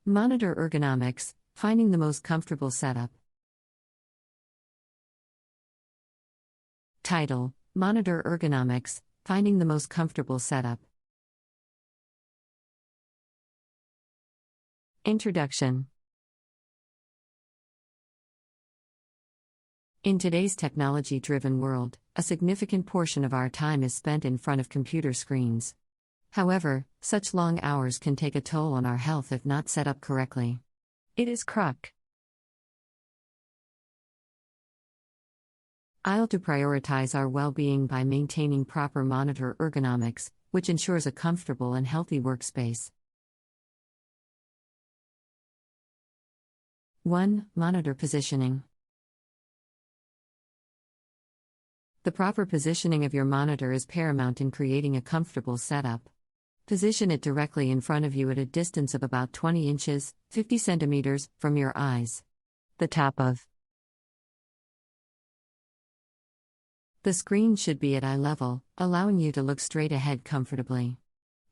Monitor ergonomics, finding the most comfortable setup. Title: Monitor ergonomics, finding the most comfortable setup. Introduction. In today's technology-driven world, a significant portion of our time is spent in front of computer screens. However, such long hours can take a toll on our health if not set up correctly. It is crucial to prioritize our well-being by maintaining proper monitor ergonomics, which ensures a comfortable and healthy workspace. 1. Monitor positioning. The proper positioning of your monitor is paramount in creating a comfortable setup. Position it directly in front of you at a distance of about 20 inches, 50 centimeters, from your eyes. The top of the screen should be at eye level, allowing you to look straight ahead comfortably.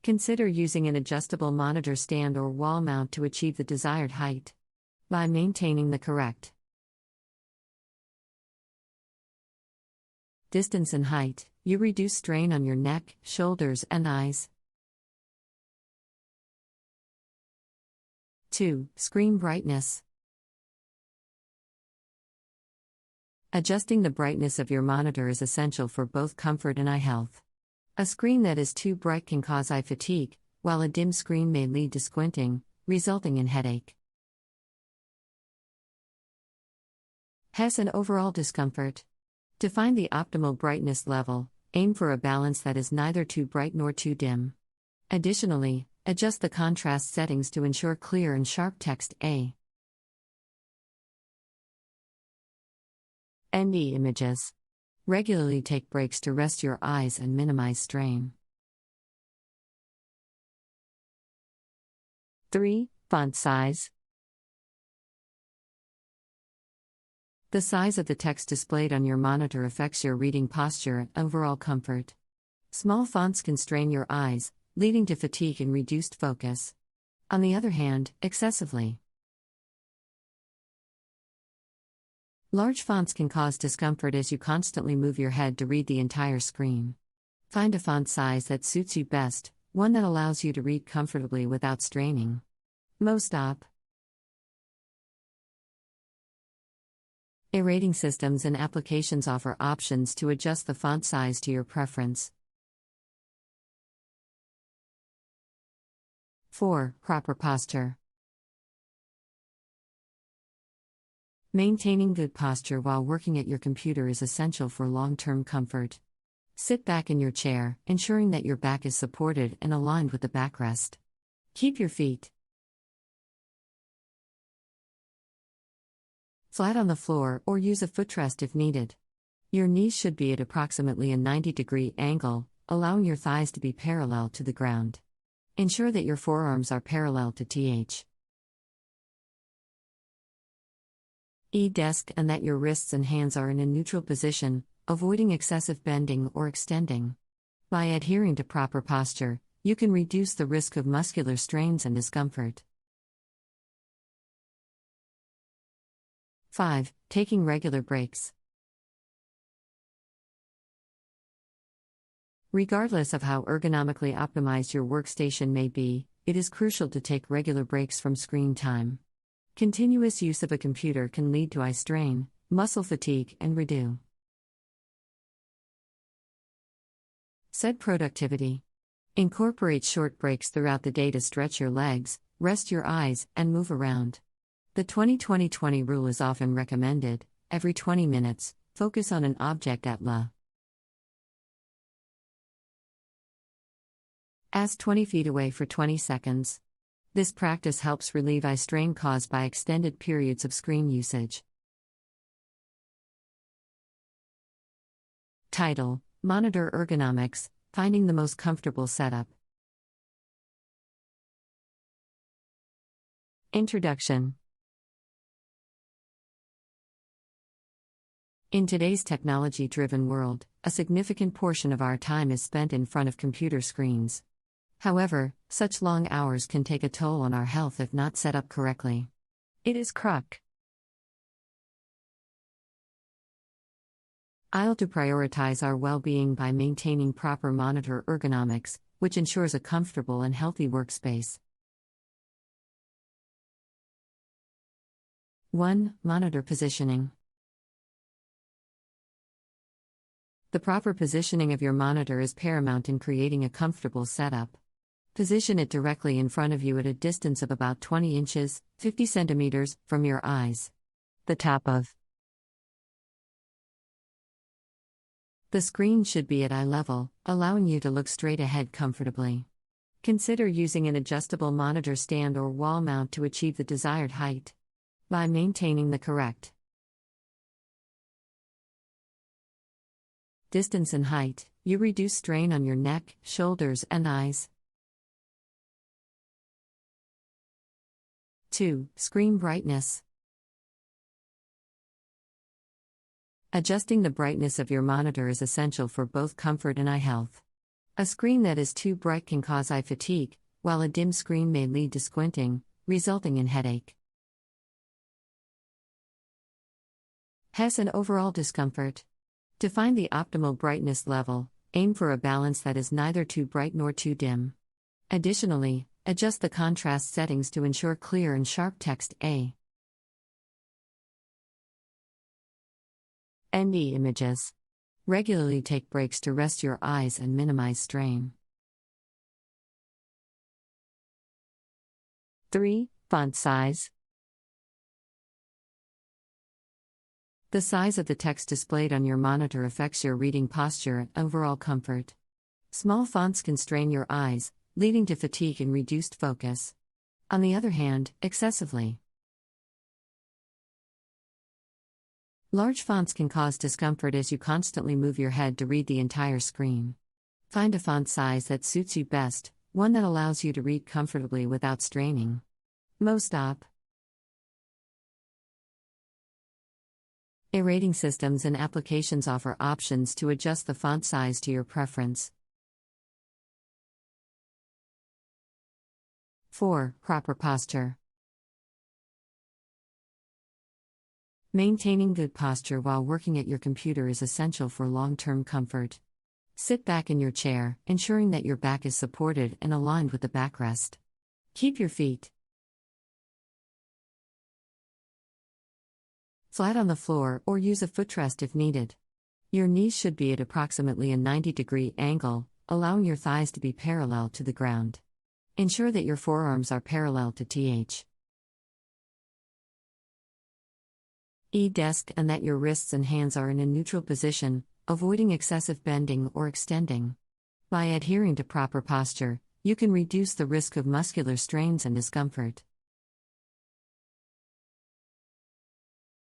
Consider using an adjustable monitor stand or wall mount to achieve the desired height. By maintaining the correct distance and height, you reduce strain on your neck, shoulders, and eyes. 2. Screen brightness. Adjusting the brightness of your monitor is essential for both comfort and eye health. A screen that is too bright can cause eye fatigue, while a dim screen may lead to squinting, resulting in headache, and overall discomfort. To find the optimal brightness level, aim for a balance that is neither too bright nor too dim. Additionally, adjust the contrast settings to ensure clear and sharp text. A and E images. Regularly take breaks to rest your eyes and minimize strain. 3. Font size. The size of the text displayed on your monitor affects your reading posture and overall comfort. Small fonts can strain your eyes, leading to fatigue and reduced focus. On the other hand, excessively large fonts can cause discomfort as you constantly move your head to read the entire screen. Find a font size that suits you best, one that allows you to read comfortably without straining. Most operating systems and applications offer options to adjust the font size to your preference. 4. Proper posture. Maintaining good posture while working at your computer is essential for long-term comfort. Sit back in your chair, ensuring that your back is supported and aligned with the backrest. Keep your feet flat on the floor or use a footrest if needed. Your knees should be at approximately a 90-degree angle, allowing your thighs to be parallel to the ground. Ensure that your forearms are parallel to the desk and that your wrists and hands are in a neutral position, avoiding excessive bending or extending. By adhering to proper posture, you can reduce the risk of muscular strains and discomfort. 5. Taking regular breaks. Regardless of how ergonomically optimized your workstation may be, it is crucial to take regular breaks from screen time. Continuous use of a computer can lead to eye strain, muscle fatigue, and reduced productivity. Incorporate short breaks throughout the day to stretch your legs, rest your eyes, and move around. The 20-20-20 rule is often recommended. Every 20 minutes, focus on an object at as 20 feet away for 20 seconds. This practice helps relieve eye strain caused by extended periods of screen usage. Title: Monitor Ergonomics, Finding the Most Comfortable Setup. Introduction. In today's technology-driven world, a significant portion of our time is spent in front of computer screens. However, such long hours can take a toll on our health if not set up correctly. It is crucial to prioritize our well-being by maintaining proper monitor ergonomics, which ensures a comfortable and healthy workspace. 1. Monitor positioning. The proper positioning of your monitor is paramount in creating a comfortable setup. Position it directly in front of you at a distance of about 20 inches, 50 centimeters, from your eyes. The top of the screen should be at eye level, allowing you to look straight ahead comfortably. Consider using an adjustable monitor stand or wall mount to achieve the desired height. By maintaining the correct distance and height, you reduce strain on your neck, shoulders, and eyes. 2. Screen brightness. Adjusting the brightness of your monitor is essential for both comfort and eye health. A screen that is too bright can cause eye fatigue, while a dim screen may lead to squinting, resulting in headache. And overall discomfort. To find the optimal brightness level, aim for a balance that is neither too bright nor too dim. Additionally, adjust the contrast settings to ensure clear and sharp text. A and E images. Regularly take breaks to rest your eyes and minimize strain. 3. Font size. The size of the text displayed on your monitor affects your reading posture and overall comfort. Small fonts can strain your eyes, leading to fatigue and reduced focus. On the other hand, excessively large fonts can cause discomfort as you constantly move your head to read the entire screen. Find a font size that suits you best, one that allows you to read comfortably without straining. Most rating systems and applications offer options to adjust the font size to your preference. 4. Proper posture. Maintaining good posture while working at your computer is essential for long-term comfort. Sit back in your chair, ensuring that your back is supported and aligned with the backrest. Keep your feet flat on the floor or use a footrest if needed. Your knees should be at approximately a 90-degree angle, allowing your thighs to be parallel to the ground. Ensure that your forearms are parallel to desk and that your wrists and hands are in a neutral position, avoiding excessive bending or extending. By adhering to proper posture, you can reduce the risk of muscular strains and discomfort.